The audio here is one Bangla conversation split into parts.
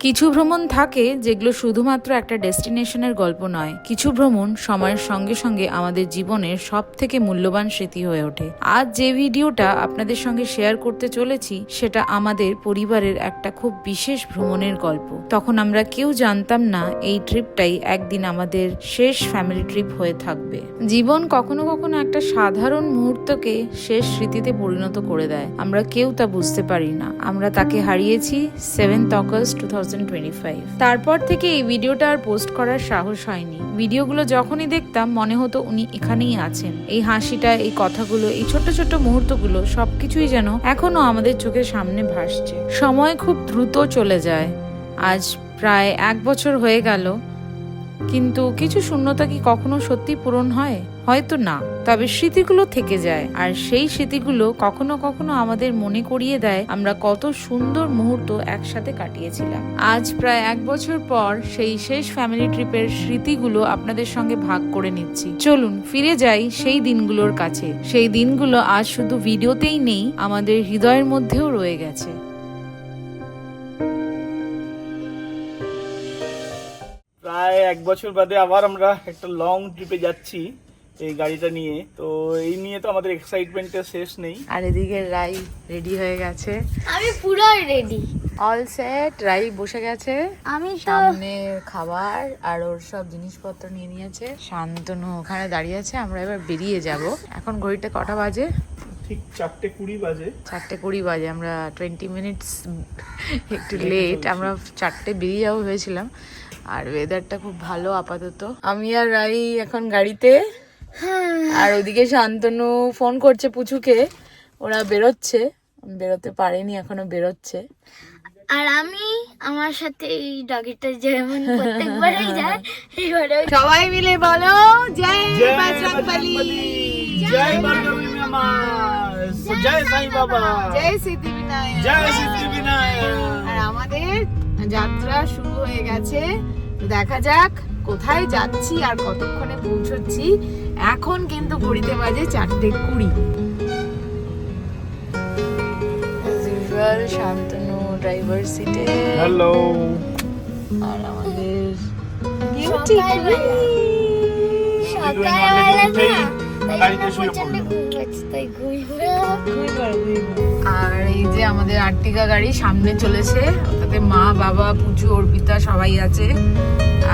কিছু ভ্রমণ থাকে যেগুলো শুধুমাত্র একটা ডেস্টিনেশনের গল্প নয়, কিছু ভ্রমণ সময়ের সঙ্গে সঙ্গে আমাদের জীবনের সব থেকে মূল্যবান স্মৃতি হয়ে ওঠে। আজ যে ভিডিওটা আপনাদের সঙ্গে শেয়ার করতে চলেছি সেটা আমাদের পরিবারের একটা খুব বিশেষ ভ্রমণের গল্প। তখন আমরা কেউ জানতাম না এই ট্রিপটাই একদিন আমাদের শেষ ফ্যামিলি ট্রিপ হয়ে থাকবে। জীবন কখনো কখনো একটা সাধারণ মুহূর্তকে শেষ স্মৃতিতে পরিণত করে দেয়, আমরা কেউ তা বুঝতে পারি না। আমরা তাকে হারিয়েছি 7th August 2025। তারপর থেকে এই ভিডিওটা আর পোস্ট করার সাহস হয়নি। ভিডিওগুলো যখনই দেখতাম মনে হতো উনি এখানেই আছেন। এই হাসিটা, এই কথাগুলো, এই ছোট্ট ছোট্ট মুহূর্তগুলো সবকিছুই যেন এখনো আমাদের চোখের সামনে ভাসছে। সময় খুব দ্রুত চলে যায়। আজ প্রায় 1 বছর হয়ে গেল, কিন্তু কিছু শূন্যতা কি কখনো সত্যি পূরণ হয়? হয়তো না, তবে স্মৃতিগুলো থেকে যায়। আর সেই স্মৃতিগুলো কখনো কখনো আমাদের মনে করিয়ে দেয় আমরা কত সুন্দর মুহূর্ত একসাথে কাটিয়েছিলাম। আজ প্রায় 1 বছর পর সেই শেষ ফ্যামিলি ট্রিপের স্মৃতিগুলো আপনাদের সঙ্গে ভাগ করে নিচ্ছি। চলুন ফিরে যাই সেই দিনগুলোর কাছে। সেই দিনগুলো আজ শুধু ভিডিওতেই নেই, আমাদের হৃদয়ের মধ্যেও রয়ে গেছে। প্রায় 1 বছর বাদে আবার আমরা একটা লং ট্রিপে যাচ্ছি এই গাড়িটা নিয়ে। তো এই নিয়ে তো আমাদের এক্সাইটমেন্টের শেষ নেই। আর এদিকে রাই রেডি হয়ে গেছে। আমি পুরো রেডি, অল সেট। রাই বসে গেছে, আমি তো সামনে খাবার আর ওর সব জিনিসপত্র নিয়ে নিয়েছে। শান্তনু ওখানে দাঁড়িয়ে আছে। আমরা এবার বেরিয়ে যাব। এখন ঘড়িতে কটা বাজে? ঠিক 4:20 বাজে। 4:20 বাজে। আমরা 20 মিনিটস একটু লেট। আমরা 4টে বেরিয়ে যাবো ভেবেছিলাম। আর ওয়েদারটা খুব ভালো আপাতত। আমি আর রাই এখন গাড়িতে, আর ওদিকে শান্তনু ফোন করছে পুচুকে। ওরা বেরোচ্ছে, বেরোতে পারেনি এখনো, বেরোচ্ছে। আর আমি আমার সাথে এই ডগিটা যেমন প্রত্যেকবারই যায়, এবারে সবাই মিলে বলো জয় জয় বজরংবলী, জয় বারগাবী মামা, জয় সাই বাবা, জয় সিদ্ধিবিনায়ক, জয় সিদ্ধিবিনায়ক। আর আমাদের যাত্রা শুরু হয়ে গেছে। দেখা যাক কোথায় যাচ্ছি আর কতক্ষণে পৌঁছচ্ছি। এখন কিন্তু ঘড়িতে বাজে 4:20। শান্তনু ড্রাইভার সিটে, হ্যালো। আর আমাদের গাড়িতে শুয়ে পড়লো। আর এই যে আমাদের আর্টিকা গাড়ি সামনে চলেছে, ওটাতে মা, বাবা, পুচু, অর্পিতা সবাই আছে।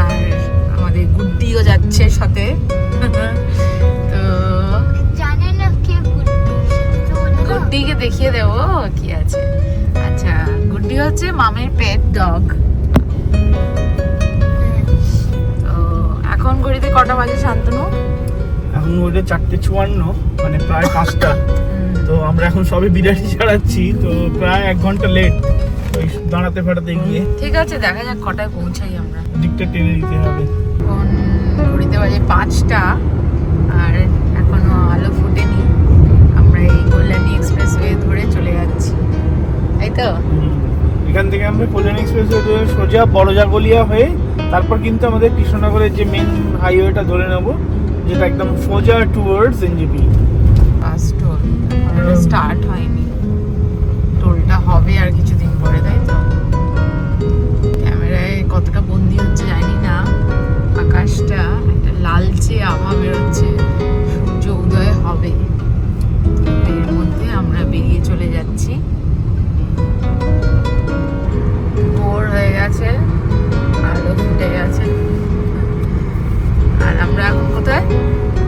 আর আমাদের গুড্ডিও যাচ্ছে সাথে। তো জানে না কে গুড্ডিকে দেখিয়ে দেবো কি আছে। আচ্ছা, গুড্ডি হচ্ছে মামের পেট ডগ। তো এখন ঘড়িতে কটা বাজে শান্তনু? এখন ওটা 4:54, মানে প্রায় 5টা। তো আমরা এখন সবে বিরিয়ানি ছাড়াচ্ছি, তো প্রায় 1 ঘন্টা লেট ওই দাঁড়াতে ফাটাতে গিয়ে। ঠিক আছে, দেখা যাক কটায় পৌঁছাই আমরা। দিকটা টেনে দিতে হবে। এখন ঘড়িতে বাজে 5টা, আর এখনো আলো ফুটেনি। আমরা এই কল্যাণী এক্সপ্রেসওয়ে ধরে চলে যাচ্ছি, তাই তো? এখান থেকে আমরা কল্যাণী এক্সপ্রেস ধরে সোজা বড়জাগলিয়া হয়ে তারপর কিন্তু আমাদের কৃষ্ণনগরের যে মেন হাইওয়েটা ধরে নেব, যেটা একদম সোজা towards NJP. First toll start হয়নি, টোলটা হবে আর কিছুদিন পরে, তাই তো? ক্যামেরায় কতটা বন্দি হচ্ছে জানি না। আকাশটা একটা লালচে আভা বেরোচ্ছে, সূর্য উদয় হবে। এর মধ্যে আমরা বেরিয়ে চলে যাচ্ছি। ভোর হয়ে গেছে, আলো ফুটে গেছে। আর আমরা এখন কোথায়?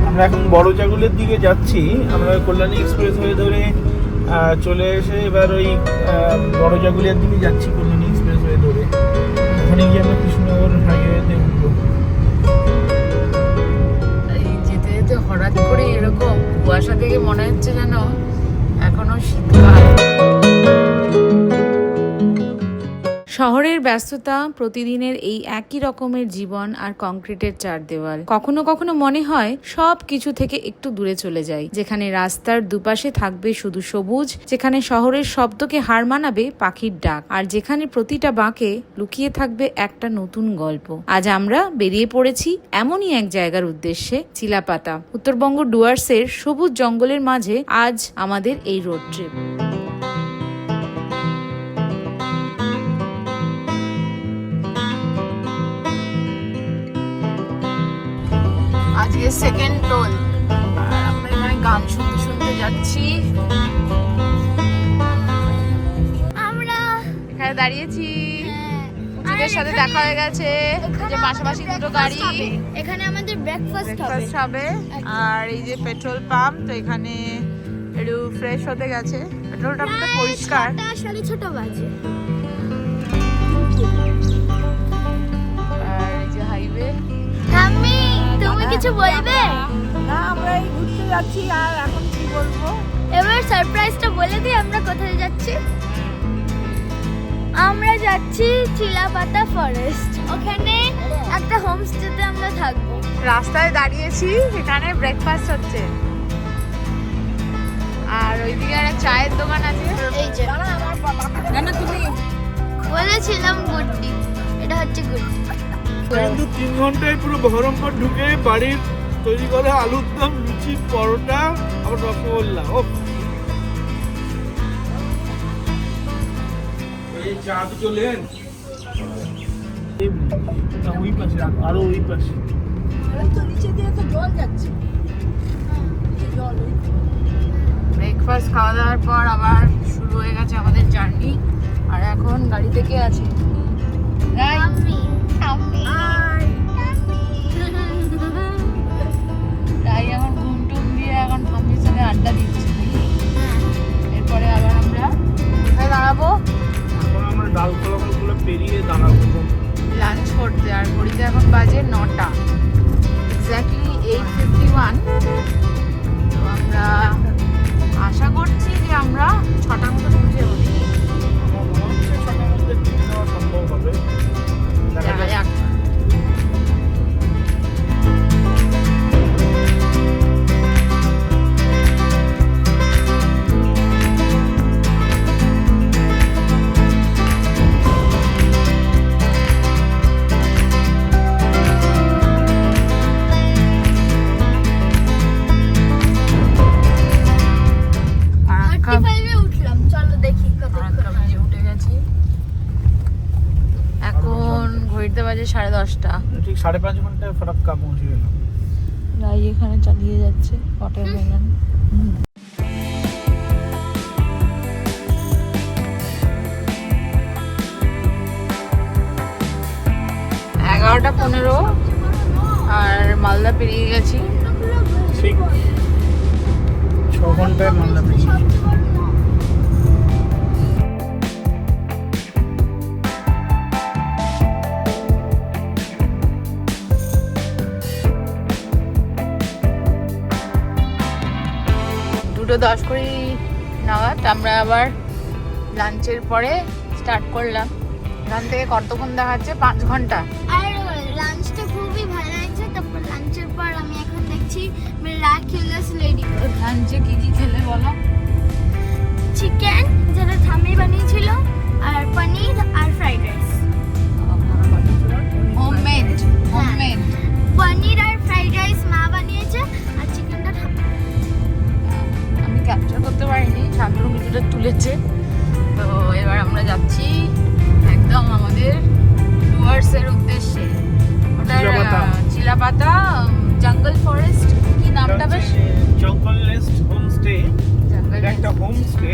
আমরা এখন বড়জাগলির দিকে যাচ্ছি। আমরা কল্যাণী এক্সপ্রেস হয়ে ধরে চলে এসে এবার ওই বড়জাগলিয়ার দিকে যাচ্ছি কল্যাণী এক্সপ্রেস হয়ে ধরে। ওখানে গিয়ে আমরা কৃষ্ণনগর হাইওয়েতে উঠবো। এই যেতে যেতে হঠাৎ করে এরকম কুয়াশা থেকে মনে হচ্ছে যেন এখনো শীতকাল। শহরের ব্যস্ততা, প্রতিদিনের এই একই রকমের জীবন আর কংক্রিটের চার দেওয়াল, কখনো কখনো মনে হয় সব কিছু থেকে একটু দূরে চলে যাই, যেখানে রাস্তার দুপাশে থাকবে শুধু সবুজ, যেখানে শহরের শব্দকে হার মানাবে পাখির ডাক, আর যেখানে প্রতিটা বাঁকে লুকিয়ে থাকবে একটা নতুন গল্প। আজ আমরা বেরিয়ে পড়েছি এমনই এক জায়গার উদ্দেশ্যে, চিলাপাতা, উত্তরবঙ্গ ডুয়ার্সের সবুজ জঙ্গলের মাঝে আজ আমাদের এই রোড ট্রিপ। যে সেকেন্ড টোল, আর আমরা এখানে গান শুনতে শুনতে যাচ্ছি। আমরা এখানে দাঁড়িয়েছি, আর পুচুদের সাথে এখানে- দেখা হয়ে গেছে এখানে যে পাশাপাশি দুটো breakfast গাড়ি। হবে। এখানে আমাদের ব্রেকফাস্ট হবে। ব্রেকফাস্ট হবে। আর এই যে পেট্রোল পাম্প, তো এখানে একটু ফ্রেশ হতে গেছে। পেট্রোল পাম্পটা পরিষ্কার। 6:30 বাজে। আর এই যে হাইওয়ে। ঠাম্মি তুমি কিছু বলবে? না, আমরা এই ঘুরতে যাচ্ছি, আর এখন কি বলবো? এবার সারপ্রাইজটা বলে দিই আমরা কোথায় যাচ্ছি। আমরা যাচ্ছি চিলাপাতা ফরেস্ট। ওখানে একটা হোমস্টেতে আমরা থাকবো। রাস্তায় দাঁড়িয়েছি, এখানে ব্রেকফাস্ট হচ্ছে। আর ওইদিকে একটা চায়ের দোকান আছে। এই যে না না, তুমি বলেছিলাম গুড্ডি, এটা হচ্ছে গুড্ডি। কিন্তু 3 ঘন্টায় পুরো বহরমপুর ঢুকে বাড়ির তৈরি করা আলুর দম, লুচি, পরোটা, আবার রসগোল্লা। ও এই চা তো চলেন ওই পাশে, আরো ওই পাশে। ওই তো নিচে দিয়ে তো জল যাচ্ছে, জল ওই তো। ব্রেকফাস্ট খাওয়া দাওয়ার পর আবার শুরু হয়ে গেছে আমাদের জার্নি। আর এখন গাড়ি থেকে আছে ঠাম্মি ঠাম্মি তাই এখন ঘুম টুম দিয়ে এখন ঠাম্মির সঙ্গে আড্ডা দিচ্ছি। এরপরে আবার আমরা কোথায় দাঁড়াবো? এখন আমরা ডাল কলাগুলো পেরিয়ে দাঁড়াবো লাঞ্চ করতে। আর ঘড়িতে এখন বাজে 9টা, এক্স্যাক্টলি 8:51। তো আমরা আশা করছি যে আমরা 6টার মতো পৌঁছে যাবো। আমার মনে হচ্ছে 6টার মধ্যে ঢুকে যাওয়া সম্ভব হবে। দেখা দেখা যাক। যাক। ফারাক্কা 35 এ উঠলাম, চলো দেখি কতক্ষণ হয়। ব্রিজে উঠে গেছি। এখন ঘড়িতে বাজে 10:30। ঠিক 5.5 ঘন্টায় ফারাক্কা পৌঁছে গেলাম। রাই এখানে চালিয়ে যাচ্ছে ওয়াটারমেলন। 11:15 আর মালদা পেরিয়ে গেছি। ঠিক 6 ঘন্টায় মালদা পেরিয়ে গেছি। দুটো 10 করে নাগাদ আমরা আবার লাঞ্চের পরে স্টার্ট করলাম। এখান থেকে কতক্ষণ দেখাচ্ছে? 5 ঘন্টা। আর লাঞ্চটা খুবই ভালো লাগছে। তারপর লাঞ্চের পর আমি এখন দেখছি মিরাকুলাস লেডি লাঞ্চে কি কি খেলে বলো? চিকেন যেটা ঠাম্মি বানিয়েছিল, আর পনির আর ফ্রাইড রাইস। হোমমেড। পনির আর ফ্রাইড রাইস মা বানিয়েছে, আর চিকেনটা ঠাম্মি। আমি ক্যাপচার করতে পারিনি, শান্তনু কিছুটা তুলেছে। তো এবার আমরা যাচ্ছি একদম আমাদের ডুয়ার্সের উদ্দেশ্যে। ওটার চিলাপাতা। চিলাপাতা জঙ্গল ফরেস্ট, কি নামটা বেশ? জঙ্গল নেস্ট হোমস্টে। জঙ্গল এটা একটা হোমস্টে।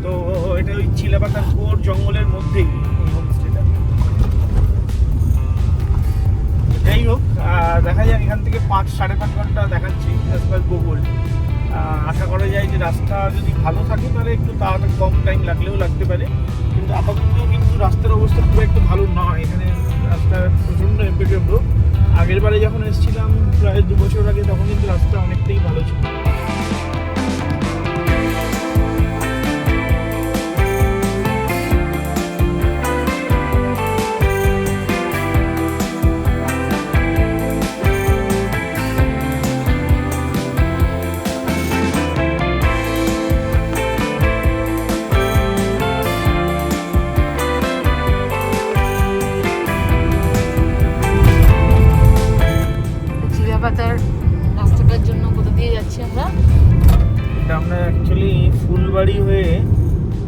তো এটা ওই চিলাপাতার ঘোর জঙ্গলের মধ্যেই এই হোমস্টেটা। যাই হোক, দেখা যাক। এখান থেকে 5-5.5 ঘন্টা দেখাচ্ছি অ্যাজ পার গুগল। আশা করা যায় যে রাস্তা যদি ভালো থাকে তাহলে একটু তাড়াতাড়ি কম টাইম লাগলেও লাগতে পারে। কিন্তু আপাতত কিন্তু রাস্তার অবস্থা খুব একটা ভালো নয়। এখানে রাস্তা প্রচণ্ড এমপিডব্লিউ। আগের বারে যখন এসেছিলাম প্রায় 2 বছর আগে, তখন কিন্তু রাস্তা অনেকটাই ভালো ছিল। চিলাপাতার রাস্তাটার জন্য কোথা দিয়ে যাচ্ছি আমরা? এটা আমরা অ্যাকচুয়ালি ফুলবাড়ি হয়ে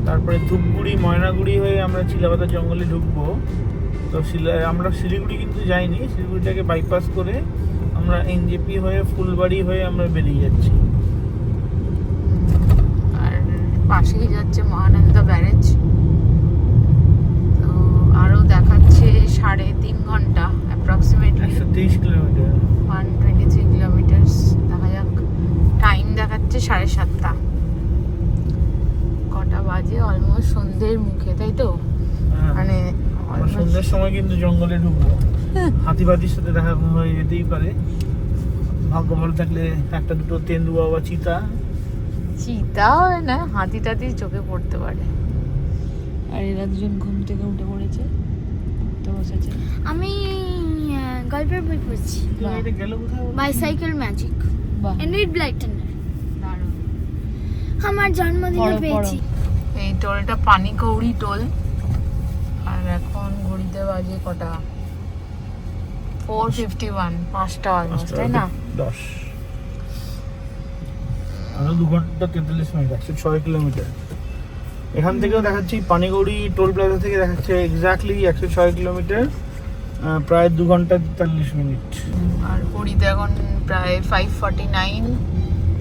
তারপরে ধূপগুড়ি, ময়নাগুড়ি হয়ে আমরা চিলাপাতা জঙ্গলে ঢুকবো। তো আমরা শিলিগুড়ি কিন্তু যাইনি, শিলিগুড়িটাকে বাইপাস করে আমরা এনজেপি হয়ে ফুলবাড়ি হয়ে আমরা বেরিয়ে যাচ্ছি। আর পাশেই যাচ্ছে মহানন্দা ব্যারেজ। তো আরো দেখাচ্ছে 3.5 ঘন্টা অ্যাপ্রক্সিমেটলি 123 কিলোমিটার। 123 কিলোমিটার্স। দেখা যাক, টাইম দেখাচ্ছে 7:30। কটা বাজে? অলমোস্ট সন্ধ্যের মুখে, তাই তো? মানে আমরা সন্ধ্যের সময় কিন্তু জঙ্গলে ঢুকবো। হাতিবাদির সাথে দেখা হয়ে যেতেই পারে, ভাগ্য ভালো থাকলে একটা দুটো তেন্দুয়া বা চিতা হয় না, হাতি টাতি চোখে পড়তে পারে। আর এরা দুজন ঘুম থেকে উঠে পড়েছে, তো বসেছে। আমি গল্পের বই পড়ছি, গেল কোথাও। বাইসাইকেল ম্যাজিক, বাহ, এনরিড ব্লাইটনের। দারুণ। আমার জন্মদিনে পড়ো, পেয়েছি। এই টোলটা পানিকৌড়ি টোল। আর এখন ঘড়িতে বাজে কটা? 4:51, 5টা অলমোস্ট, তাই না? 10 আরো 2 ঘন্টা 43 মিনিট, 106 কিলোমিটার। এখান থেকেও দেখাচ্ছি পানিগৌড়ি টোল প্লাজা থেকে দেখাচ্ছে এক্স্যাক্টলি 106 কিলোমিটার, প্রায় 2 ঘন্টা 43 মিনিট। আর পুরীতে এখন প্রায় 5:49,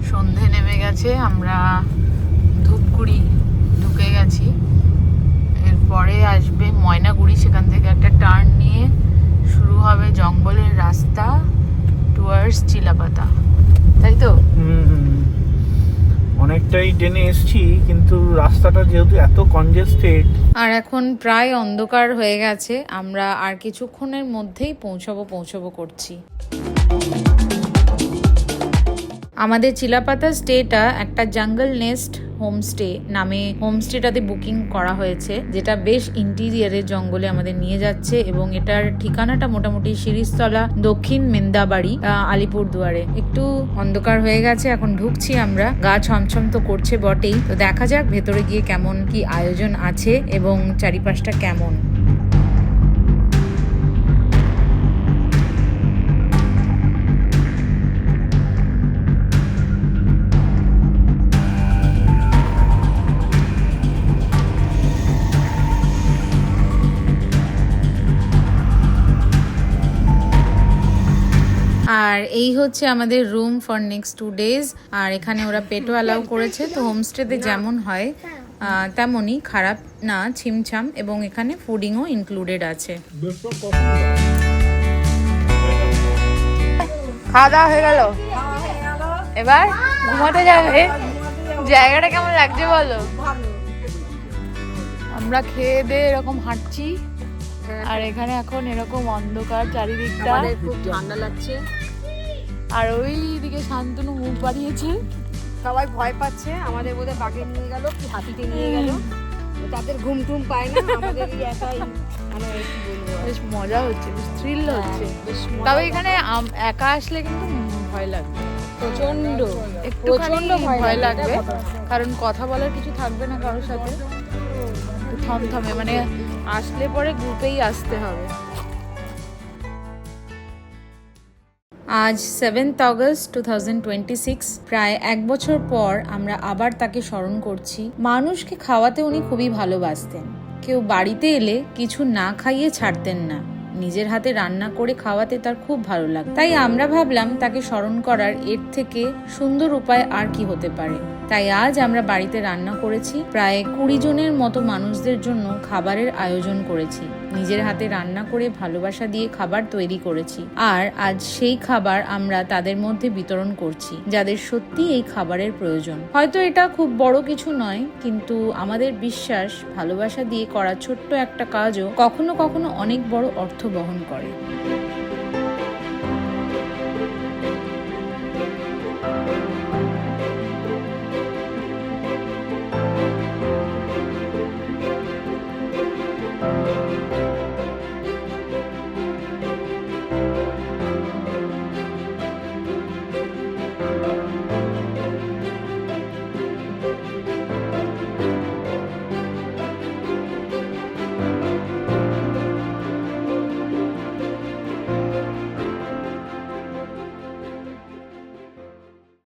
সন্ধে নেমে গেছে। আমরা ধূপগুড়ি ঢুকে গেছি। এরপরে আসবে ময়নাগুড়ি, সেখান থেকে একটা টার্ন নিয়ে শুরু হবে জঙ্গলের রাস্তা টুয়ার্ডস চিলাপাতা, তাই তো? অনেকটাই টেনে এসছি, কিন্তু রাস্তাটা যেহেতু এত কনজেস্টেড। আর এখন প্রায় অন্ধকার হয়ে গেছে, আমরা আর কিছুক্ষণের মধ্যেই পৌঁছাবো করছি। আমাদের চিলাপাতা স্টেটা একটা জঙ্গল নেস্ট হোমস্টে নামে হোমস্টেটাতে বুকিং করা হয়েছে, যেটা বেশ ইন্টিরিয়ারে জঙ্গলে আমাদের নিয়ে যাচ্ছে। এবং এটার ঠিকানাটা মোটামুটি শিরিষতলা, দক্ষিণ মেন্দাবাড়ি, আলিপুরদুয়ারে। একটু অন্ধকার হয়ে গেছে, এখন ঢুকছি আমরা। গা ছমছম তো করছে বটেই। তো দেখা যাক ভেতরে গিয়ে কেমন কি আয়োজন আছে এবং চারিপাশটা কেমন। আর এই হচ্ছে আমাদের রুম ফর নেক্সট 2 days। আর এখানে ওরা পেটও অ্যালাউ করেছে। তো হোমস্টেতে যেমন হয় তেমনই, খারাপ না, ছিমছাম। এবং এখানে ফুডিংও ইনক্লুডেড আছে। খাওয়া দাওয়া হয়ে গেল, এবার ঘুমাতে যাবে। জায়গাটা কেমন লাগছে বলো? আমরা খেয়ে দিয়ে এরকম হাঁটছি, আর এখানে এখন এরকম অন্ধকার চারিদিকটা, খুব ঠান্ডা লাগছে। আর ওই দিকে শান্তনু মুখ বাড়িয়েছে। সবাই ভয় পাচ্ছে, আমাদের বোধহয় বাঘে নিয়ে গেল কি হাতিতে নিয়ে গেল। তাদের ঘুম টুম পায় না, আমাদের একাই মানে কি বলবো, বেশ মজা হচ্ছে, বেশ থ্রিল হচ্ছে। বেশ মজা। তবে এখানে একা আসলে কিন্তু ভয় লাগবে, প্রচন্ড একটু ভয় লাগবে, কারণ কথা বলার কিছু থাকবে না কারোর সাথে। থমথমে, মানে আসলে পরে গ্রুপেই আসতে হবে। আজ 7th August 2026, প্রায় 1 বছর পর আমরা আবার তাকে স্মরণ করছি। মানুষকে খাওয়াতে উনি খুবই ভালোবাসতেন। কেউ বাড়িতে এলে কিছু না খাইয়ে ছাড়তেন না। নিজের হাতে রান্না করে খাওয়াতে তার খুব ভালো লাগতো। তাই আমরা ভাবলাম তাকে স্মরণ করার এর থেকে সুন্দর উপায় আর কি হতে পারে। তাই আজ আমরা বাড়িতে রান্না করেছি। প্রায় 20 জনের মতো মানুষদের জন্য খাবারের আয়োজন করেছি। নিজের হাতে রান্না করে ভালোবাসা দিয়ে খাবার তৈরি করেছি। আর আজ সেই খাবার আমরা তাদের মধ্যে বিতরণ করছি, যাদের সত্যি এই খাবারের প্রয়োজন। হয়তো এটা খুব বড় কিছু নয়, কিন্তু আমাদের বিশ্বাস ভালোবাসা দিয়ে করা ছোট্ট একটা কাজও কখনো কখনো অনেক বড় অর্থ বহন করে।